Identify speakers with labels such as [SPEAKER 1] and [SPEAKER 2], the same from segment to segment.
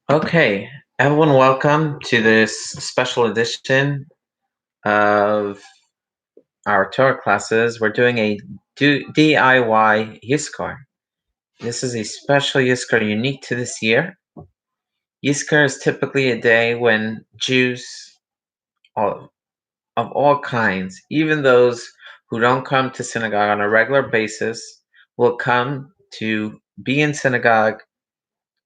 [SPEAKER 1] Okay, everyone, welcome to this special edition of our Torah classes. We're doing a DIY Yizkor. This is a special Yizkor unique to this year. Yizkor is typically a day when Jews of all kinds, even those who don't come to synagogue on a regular basis, will come to be in synagogue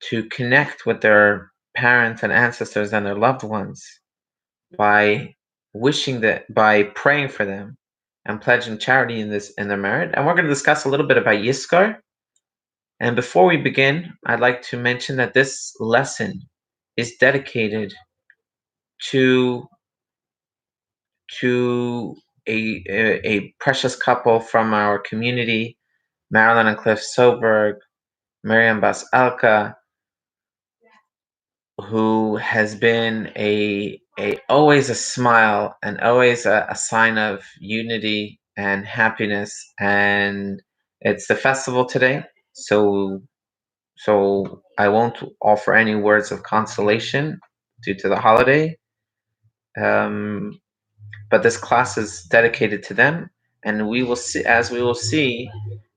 [SPEAKER 1] to connect with their parents and ancestors and their loved ones by by praying for them and pledging charity in their merit. And we're going to discuss a little bit about Yiskar. And before we begin, I'd like to mention that this lesson is dedicated to to a precious couple from our community, Marilyn and Cliff Soberg, Miriam Bas Alka, who has been a always a smile and always a sign of unity and happiness. And it's the festival today, so I won't offer any words of consolation due to the holiday. Um, but this class is dedicated to them, and we will see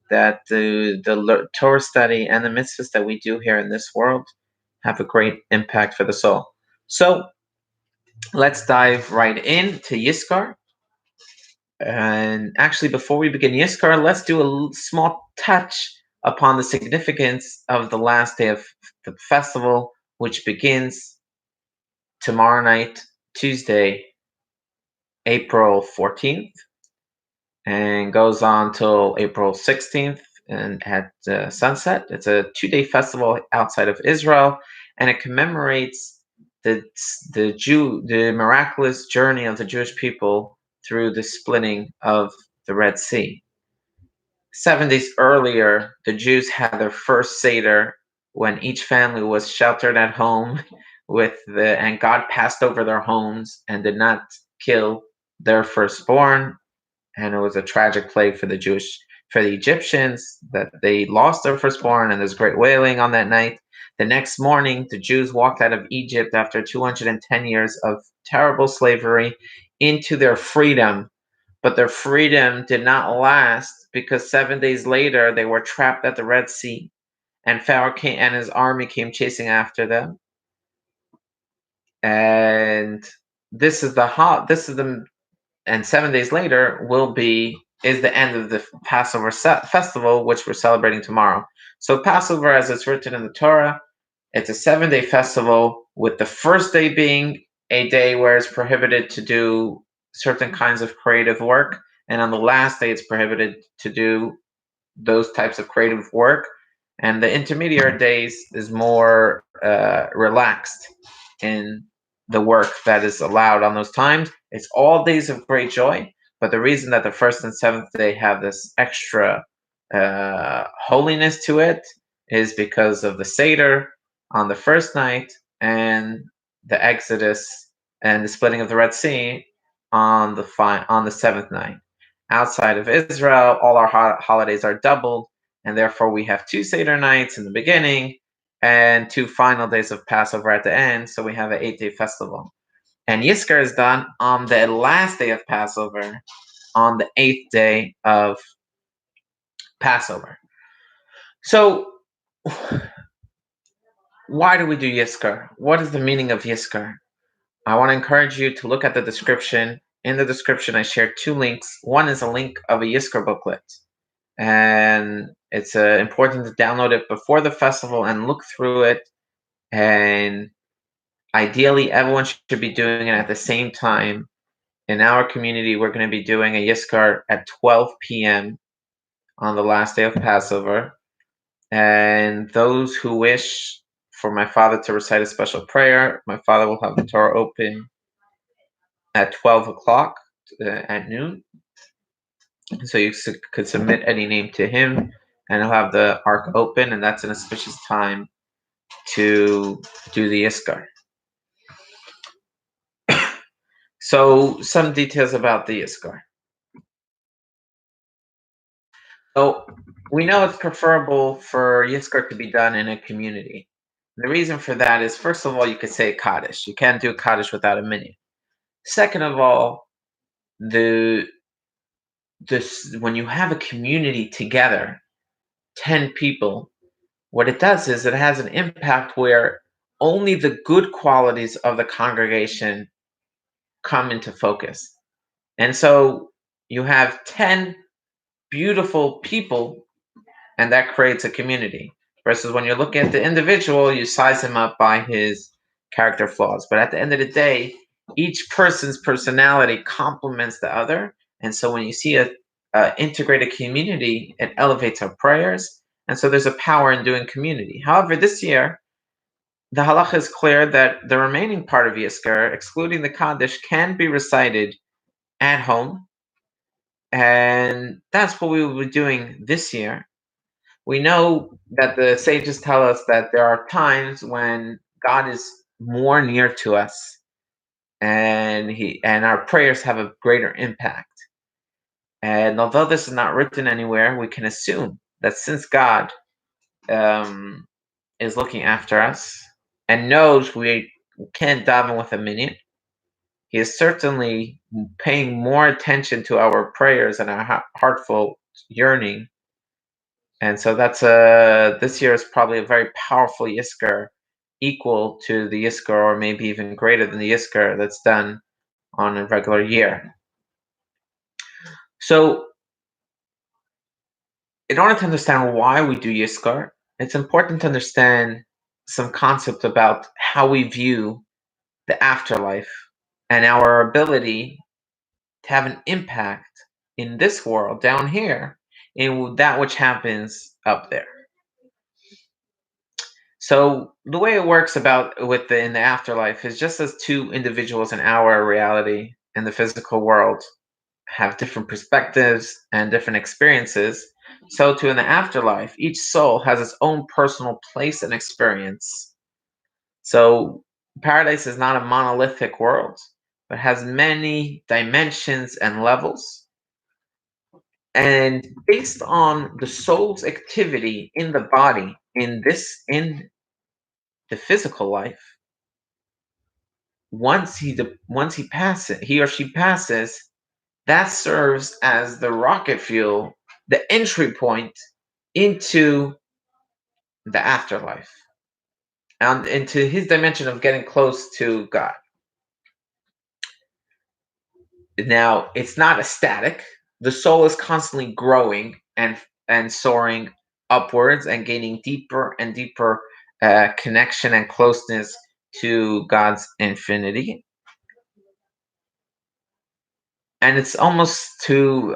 [SPEAKER 1] that the Torah study and the mitzvahs that we do here in this world have a great impact for the soul. So let's dive right into Yiskar. And actually, before we begin Yiskar, let's do a small touch upon the significance of the last day of the festival, which begins tomorrow night, Tuesday, April 14th, and goes on till April 16th and at sunset. It's a 2-day festival outside of Israel, and it commemorates the the miraculous journey of the Jewish people through the splitting of the Red Sea. 7 days earlier, the Jews had their first Seder when each family was sheltered at home and God passed over their homes and did not kill their firstborn. And it was a tragic plague for the Egyptians, that they lost their firstborn, and there's great wailing on that night. The next morning, the Jews walked out of Egypt after 210 years of terrible slavery into their freedom. But their freedom did not last, because 7 days later they were trapped at the Red Sea, and Pharaoh came and his army came chasing after them. And this is the and 7 days later is the end of the Passover festival, which we're celebrating tomorrow. So Passover, as it's written in the Torah, it's a 7-day festival, with the first day being a day where it's prohibited to do certain kinds of creative work, and on the last day it's prohibited to do those types of creative work. And the intermediate days is more relaxed in the work that is allowed on those times. It's all days of great joy, but the reason that the first and seventh day have this extra holiness to it is because of the Seder on the first night, and the Exodus and the splitting of the Red Sea on the seventh night. Outside of Israel, all our holidays are doubled, and therefore we have 2 Seder nights in the beginning and 2 final days of Passover at the end. So we have an 8-day festival. And Yizkor is done on the last day of Passover, on the 8th day of Passover. So why do we do Yizkor? What is the meaning of Yizkor? I want to encourage you to look at the description. In the description, I share 2 links. One is a link of a Yizkor booklet, and it's important to download it before the festival and look through it. And ideally, everyone should be doing it at the same time. In our community, we're going to be doing a Yizkor at 12 p.m. on the last day of Passover. And those who wish for my father to recite a special prayer, my father will have the Torah open at 12 o'clock at noon. So you could submit any name to him, and he'll have the ark open, and that's an auspicious time to do the Iskar. So some details about the Iskar. So we know it's preferable for Yiskar to be done in a community. The reason for that is, first of all, you could say Kaddish. You can't do a Kaddish without a minyan. Second of all, the this when you have a community together, 10 people, what it does is it has an impact where only the good qualities of the congregation come into focus. And so you have 10 beautiful people, and that creates a community. Versus when you're looking at the individual, you size him up by his character flaws. But at the end of the day, each person's personality complements the other. And so when you see a integrated community, it elevates our prayers. And so there's a power in doing community. However, this year, the halacha is clear that the remaining part of Yizkor, excluding the Kaddish, can be recited at home. And that's what we will be doing this year. We know that the sages tell us that there are times when God is more near to us, and our prayers have a greater impact. And although this is not written anywhere, we can assume that since God um, is looking after us and knows we can't daven with a minyan, He is certainly paying more attention to our prayers and our heartful yearning. And so this year is probably a very powerful Iskar, equal to the Iskar, or maybe even greater than the Iskar that's done on a regular year. So, in order to understand why we do Yiskar, it's important to understand some concept about how we view the afterlife and our ability to have an impact in this world down here in that which happens up there. So the way it works about with the in the afterlife is just as two individuals in our reality in the physical world have different perspectives and different experiences, so too in the afterlife, each soul has its own personal place and experience. So paradise is not a monolithic world, but has many dimensions and levels. And based on the soul's activity in the body in the physical life, he or she passes, that serves as the rocket fuel, the entry point into the afterlife and into his dimension of getting close to God. Now, it's not a static. The soul is constantly growing and soaring upwards and gaining deeper and deeper connection and closeness to God's infinity. And it's almost to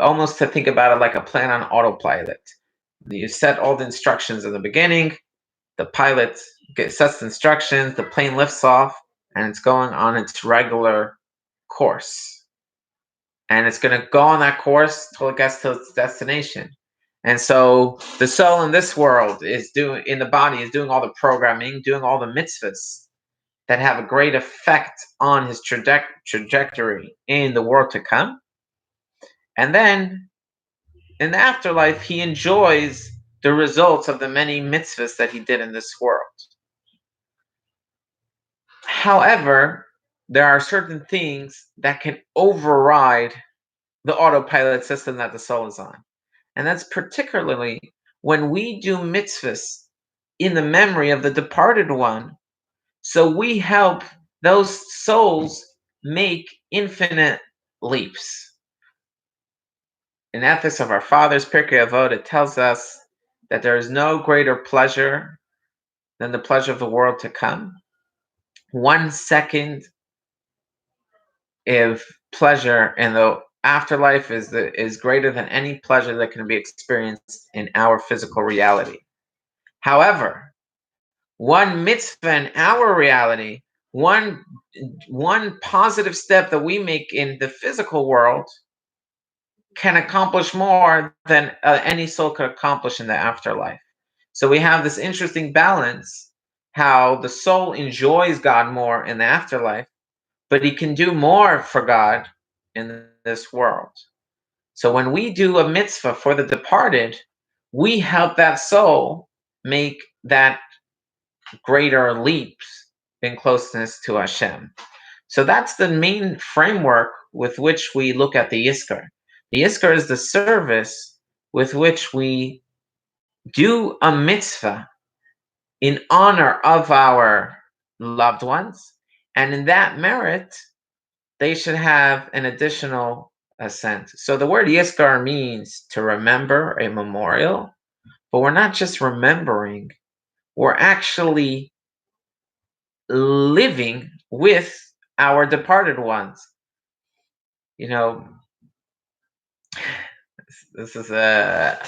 [SPEAKER 1] think about it like a plane on autopilot. You set all the instructions in the beginning, the pilot sets the instructions, the plane lifts off, and it's going on its regular course. And it's going to go on that course till it gets to its destination. And so the soul in this world in the body is doing all the programming, doing all the mitzvahs that have a great effect on his trajectory in the world to come. And then in the afterlife, he enjoys the results of the many mitzvahs that he did in this world. However, there are certain things that can override the autopilot system that the soul is on. And that's particularly when we do mitzvahs in the memory of the departed one. So we help those souls make infinite leaps. In Ethics of Our Fathers, Pirkei Avot, it tells us that there is no greater pleasure than the pleasure of the world to come. 1 second of pleasure in the afterlife is greater than any pleasure that can be experienced in our physical reality. However, one mitzvah in our reality, one positive step that we make in the physical world can accomplish more than any soul could accomplish in the afterlife. So we have this interesting balance, how the soul enjoys God more in the afterlife, but he can do more for God in this world. So when we do a mitzvah for the departed, we help that soul make that greater leaps in closeness to Hashem. So that's the main framework with which we look at the Yizkor. The Yizkor is the service with which we do a mitzvah in honor of our loved ones, and in that merit, they should have an additional ascent. So the word Yizkar means to remember, a memorial, but we're not just remembering, we're actually living with our departed ones. You know, this is a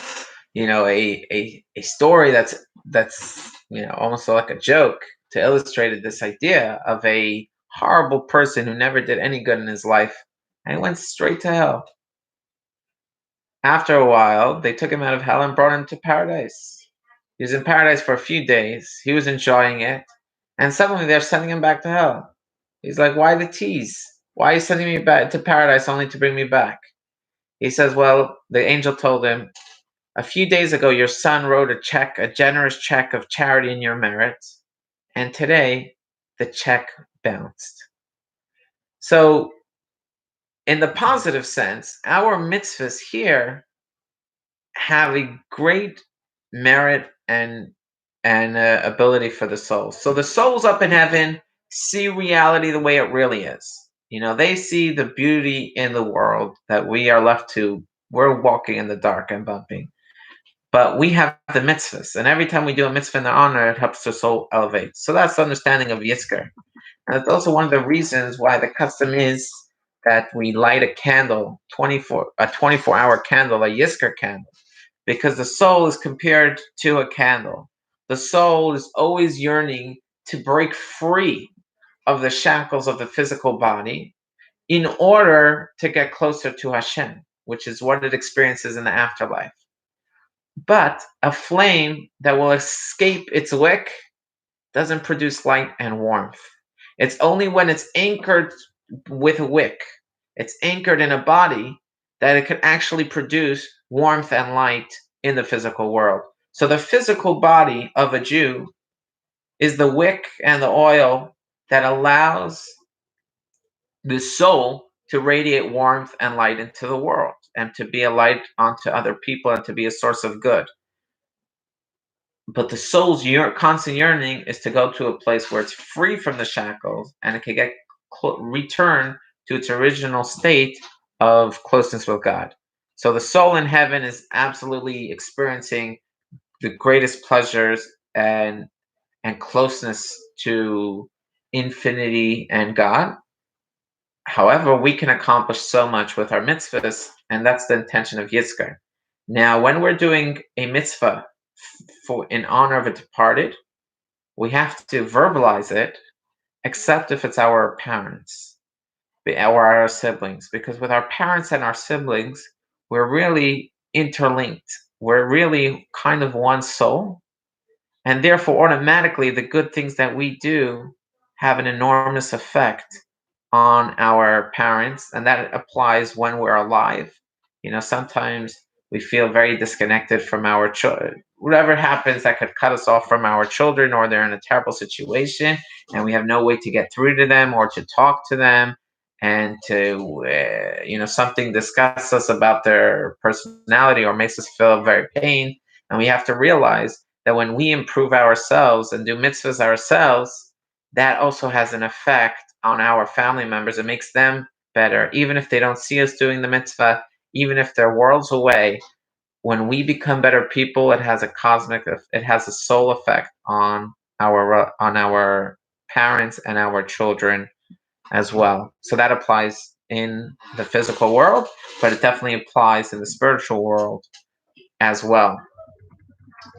[SPEAKER 1] story that's almost like a joke to illustrate this idea of a horrible person who never did any good in his life and he went straight to hell. After a while, they took him out of hell and brought him to paradise. He was in paradise for a few days. He was enjoying it, and suddenly they're sending him back to hell. He's like, "Why the tease? Why are you sending me back to paradise only to bring me back?" He says, "Well, the angel told him, a few days ago, your son wrote a generous check of charity in your merit, and today the check bounced." So, in the positive sense, our mitzvahs here have a great merit and ability for the soul. So the souls up in heaven see reality the way it really is. They see the beauty in the world that we are left to. We're walking in the dark and bumping. But we have the mitzvahs, and every time we do a mitzvah in their honor, it helps the soul elevate. So that's the understanding of Yizkor. And it's also one of the reasons why the custom is that we light a candle, a 24-hour candle, a Yizkor candle, because the soul is compared to a candle. The soul is always yearning to break free of the shackles of the physical body in order to get closer to Hashem, which is what it experiences in the afterlife. But a flame that will escape its wick doesn't produce light and warmth. It's only when it's anchored with a wick, it's anchored in a body, that it can actually produce warmth and light in the physical world. So the physical body of a Jew is the wick and the oil that allows the soul to radiate warmth and light into the world and to be a light onto other people and to be a source of good. But the soul's constant yearning is to go to a place where it's free from the shackles and it can get return to its original state of closeness with God. So the soul in heaven is absolutely experiencing the greatest pleasures and closeness to infinity and God. However, we can accomplish so much with our mitzvahs, and that's the intention of Yizkor. Now, when we're doing a mitzvah in honor of a departed, we have to verbalize it, except if it's our parents or our siblings, because with our parents and our siblings, we're really interlinked. We're really kind of one soul, and therefore, automatically, the good things that we do have an enormous effect on our parents, and that applies when we're alive. Sometimes we feel very disconnected from our children. Whatever happens that could cut us off from our children, or they're in a terrible situation, and we have no way to get through to them or to talk to them, and to something disgusts us about their personality or makes us feel very pain, and we have to realize that when we improve ourselves and do mitzvahs ourselves, that also has an effect on our family members. It makes them better, even if they don't see us doing the mitzvah, even if they're worlds away. When we become better people, it has a soul effect on our parents and our children as well. So that applies in the physical world, but it definitely applies in the spiritual world as well.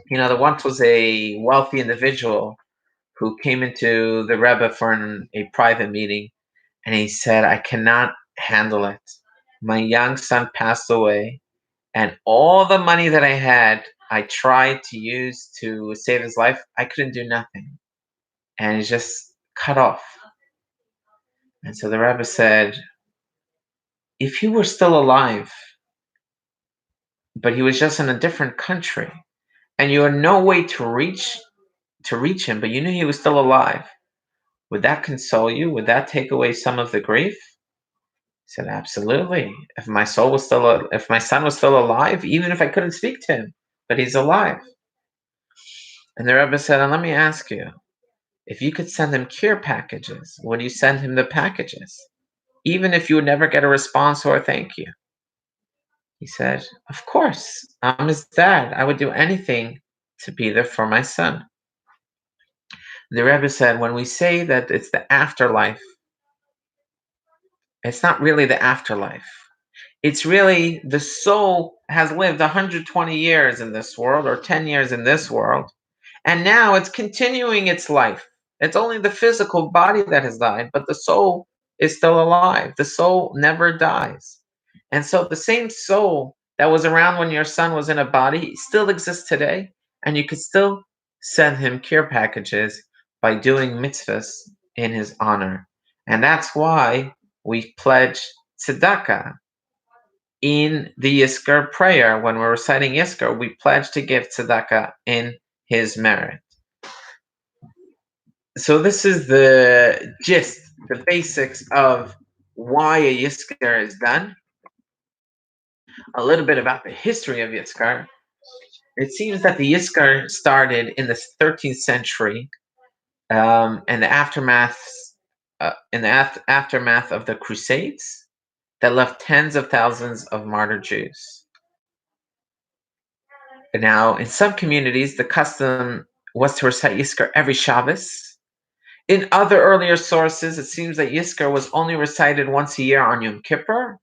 [SPEAKER 1] There once was a wealthy individual who came into the Rebbe for a private meeting, and he said, "I cannot handle it. My young son passed away, and all the money that I had, I tried to use to save his life. I couldn't do nothing, and he's just cut off." And so the Rebbe said, "If he were still alive, but he was just in a different country, and you had no way to reach to reach him, but you knew he was still alive. Would that console you? Would that take away some of the grief? He said, absolutely. If my if my son was still alive, even if I couldn't speak to him, but he's alive. And the Rebbe said, and let me ask you, if you could send him care packages, would you send him the packages? Even if you would never get a response or a thank you? He said, of course. I'm his dad. I would do anything to be there for my son. The Rebbe said, when we say that it's the afterlife, it's not really the afterlife. It's really the soul has lived 120 years in this world or 10 years in this world, and now it's continuing its life. It's only the physical body that has died, but the soul is still alive. The soul never dies. And so the same soul that was around when your son was in a body still exists today, and you could still send him care packages by doing mitzvahs in his honor. And that's why we pledge tzedakah in the Iskar prayer. When we're reciting Yizkor, we pledge to give tzedakah in his merit. So this is the gist, the basics of why a Yizkor is done. A little bit about the history of Yizkor. It seems that the Yizkor started in the 13th century, and the aftermath of the Crusades that left tens of thousands of martyred Jews. Now, in some communities, the custom was to recite Yizkor every Shabbos. In other earlier sources, it seems that Yizkor was only recited once a year on Yom Kippur.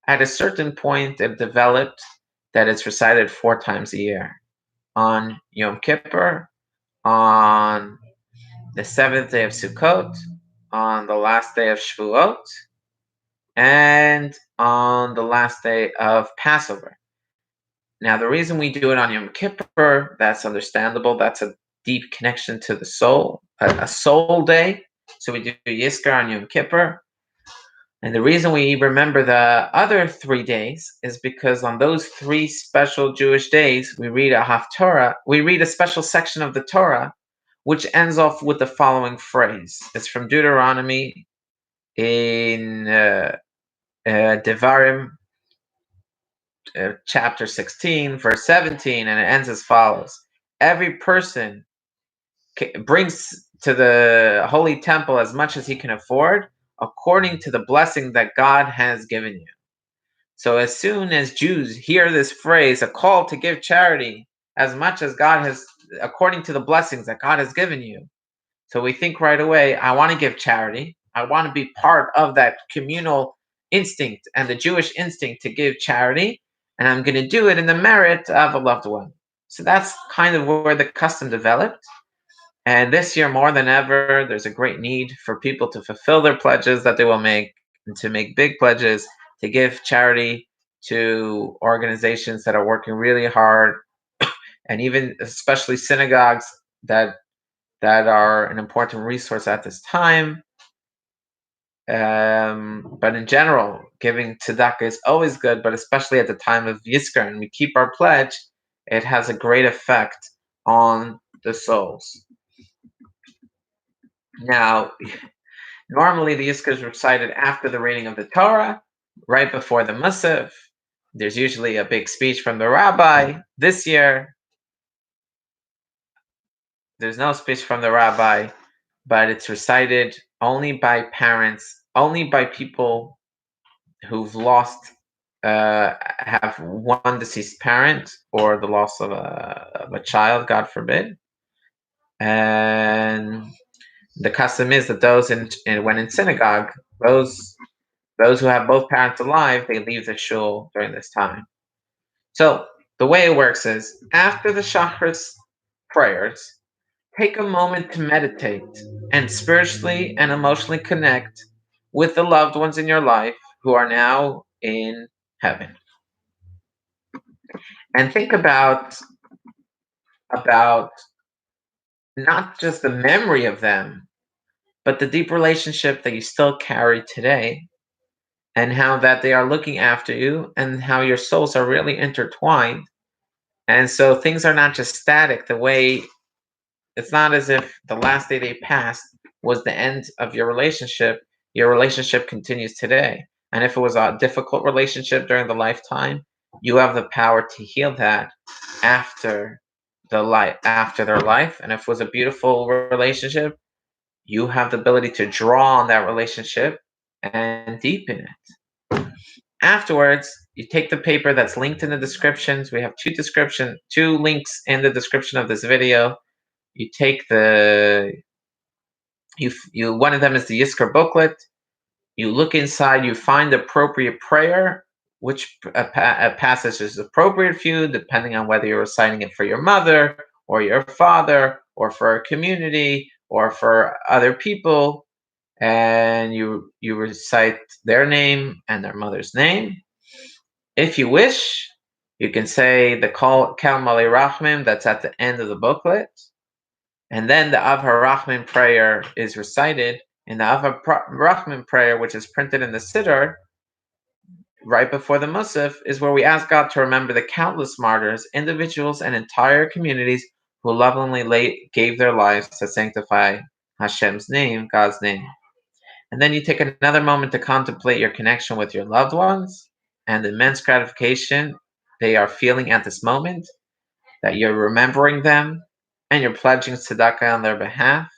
[SPEAKER 1] At a certain point, it developed that it's recited 4 times a year. On Yom Kippur, on the 7th day of Sukkot, on the last day of Shavuot, and on the last day of Passover. Now, the reason we do it on Yom Kippur, that's understandable. That's a deep connection to the soul, a soul day. So we do Yizkor on Yom Kippur. And the reason we remember the other 3 days is because on those 3 special Jewish days, we read a Haftorah, we read a special section of the Torah, which ends off with the following phrase. It's from Deuteronomy in Devarim, chapter 16, verse 17, and it ends as follows. Every person brings to the holy temple as much as he can afford, according to the blessing that God has given you. So as soon as Jews hear this phrase, a call to give charity as much as God has, according to the blessings that God has given you, so we think right away, I want to give charity. I want to be part of that communal instinct and the Jewish instinct to give charity, and I'm going to do it in the merit of a loved one. So that's kind of where the custom developed. And this year, more than ever, there's a great need for people to fulfill their pledges that they will make, and to make big pledges, to give charity to organizations that are working really hard, and even especially synagogues that are an important resource at this time. But in general, giving tzedakah is always good, but especially at the time of Yizkor, and we keep our pledge, it has a great effect on the souls. Now, normally the Yizkor is recited after the reading of the Torah, right before the Musaf. There's usually a big speech from the rabbi. This year, there's no speech from the rabbi, but it's recited only by parents, only by people who've lost, have one deceased parent or the loss of a child, God forbid. And the custom is that those when in synagogue, those who have both parents alive, they leave the shul during this time. So the way it works is after the Shacharis prayers, take a moment to meditate and spiritually and emotionally connect with the loved ones in your life who are now in heaven. And think about not just the memory of them, but the deep relationship that you still carry today, and how that they are looking after you, and how your souls are really intertwined. And so things are not just static the way It's not as if the last day they passed was the end of your relationship. Your relationship continues today. And if it was a difficult relationship during the lifetime, you have the power to heal that after after their life. And if it was a beautiful relationship, you have the ability to draw on that relationship and deepen it. Afterwards, you take the paper that's linked in the descriptions. We have two links in the description of this video. You take you one of them is the Yizkor booklet. You look inside, you find the appropriate prayer, which a passage is appropriate for you, depending on whether you're reciting it for your mother or your father or for a community or for other people. And you recite their name and their mother's name. If you wish, you can say the Kal Malei Rachmim that's at the end of the booklet. And then the Av HaRachmim prayer is recited. In the Av HaRachmim prayer, which is printed in the Siddur, right before the Musaf, is where we ask God to remember the countless martyrs, individuals, and entire communities who lovingly gave their lives to sanctify Hashem's name, God's name. And then you take another moment to contemplate your connection with your loved ones and the immense gratification they are feeling at this moment, that you're remembering them and you're pledging tzedakah on their behalf.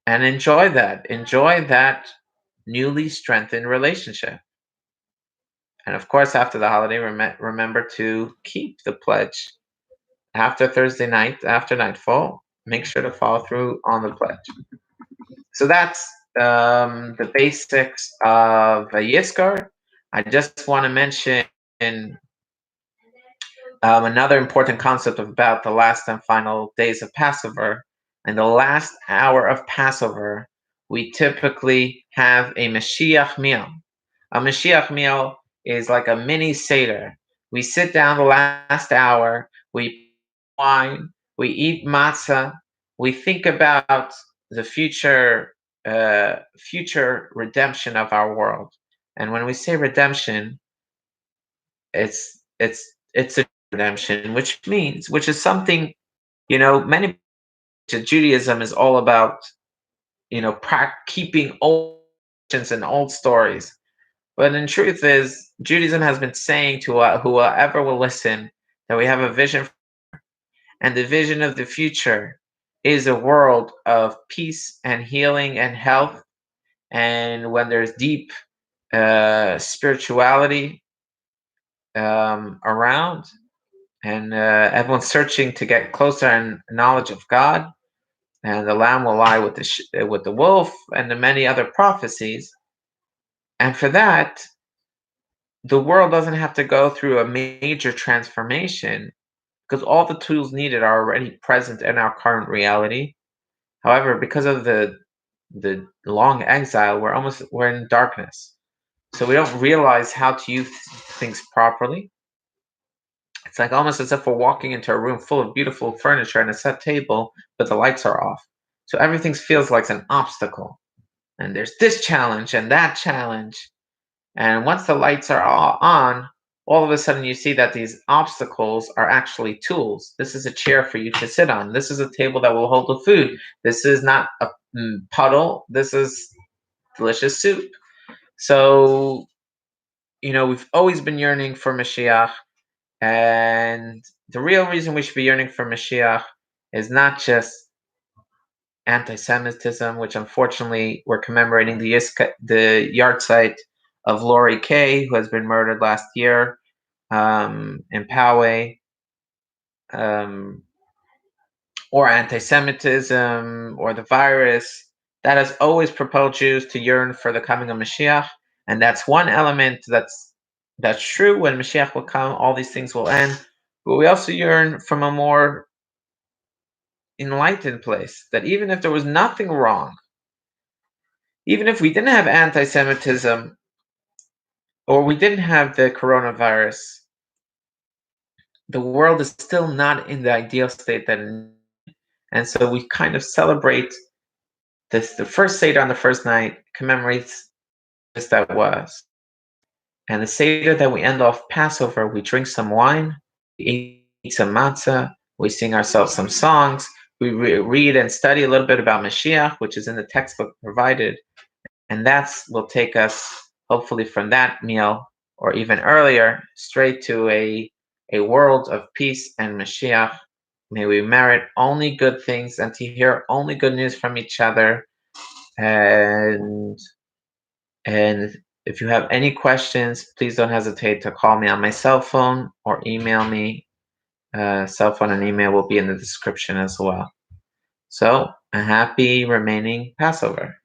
[SPEAKER 1] And enjoy that. Enjoy that newly strengthened relationship. And of course, after the holiday, remember to keep the pledge. After Thursday night, after nightfall, make sure to follow through on the pledge. So that's the basics of Yizkor. I just want to mention another important concept about the last and final days of Passover. In the last hour of Passover, we typically have a Mashiach meal. A Mashiach meal is like a mini Seder. We sit down the last hour, we wine, we eat matzah, we think about the future redemption of our world. And when we say redemption, it's a redemption, which is something, many Judaism is all about, keeping old traditions and old stories. But in truth is, Judaism has been saying to whoever will listen that we have a vision, and the vision of the future is a world of peace and healing and health. And when there's deep spirituality around, and everyone's searching to get closer in knowledge of God, and the lamb will lie with the wolf, and the many other prophecies. And for that, the world doesn't have to go through a major transformation because all the tools needed are already present in our current reality. However, because of the long exile, we're in darkness, so we don't realize how to use things properly. It's like almost as if we're walking into a room full of beautiful furniture and a set table, but the lights are off. So everything feels like an obstacle. And there's this challenge and that challenge. And once the lights are all on, all of a sudden you see that these obstacles are actually tools. This is a chair for you to sit on. This is a table that will hold the food. This is not a puddle. This is delicious soup. So, we've always been yearning for Mashiach. And the real reason we should be yearning for Mashiach is not just anti-Semitism, which unfortunately we're commemorating the yard site of Lori Kay, who has been murdered last year in Poway, or anti-Semitism, or the virus. That has always propelled Jews to yearn for the coming of Mashiach, and that's one element that's true. When Mashiach will come, all these things will end. But we also yearn from a more enlightened place, that even if there was nothing wrong, even if we didn't have anti-Semitism or we didn't have the coronavirus, the world is still not in the ideal state that it is. And so we kind of celebrate this. The first Seder on the first night commemorates this that was. And the Seder that we end off Passover, we drink some wine, we eat some matzah, We sing ourselves some songs. We read and study a little bit about Mashiach, which is in the textbook provided. And that will take us, hopefully, from that meal, or even earlier, straight to a world of peace and Mashiach. May we merit only good things and to hear only good news from each other. And if you have any questions, please don't hesitate to call me on my cell phone or email me. Cell phone and email will be in the description as well. So, a happy remaining Passover.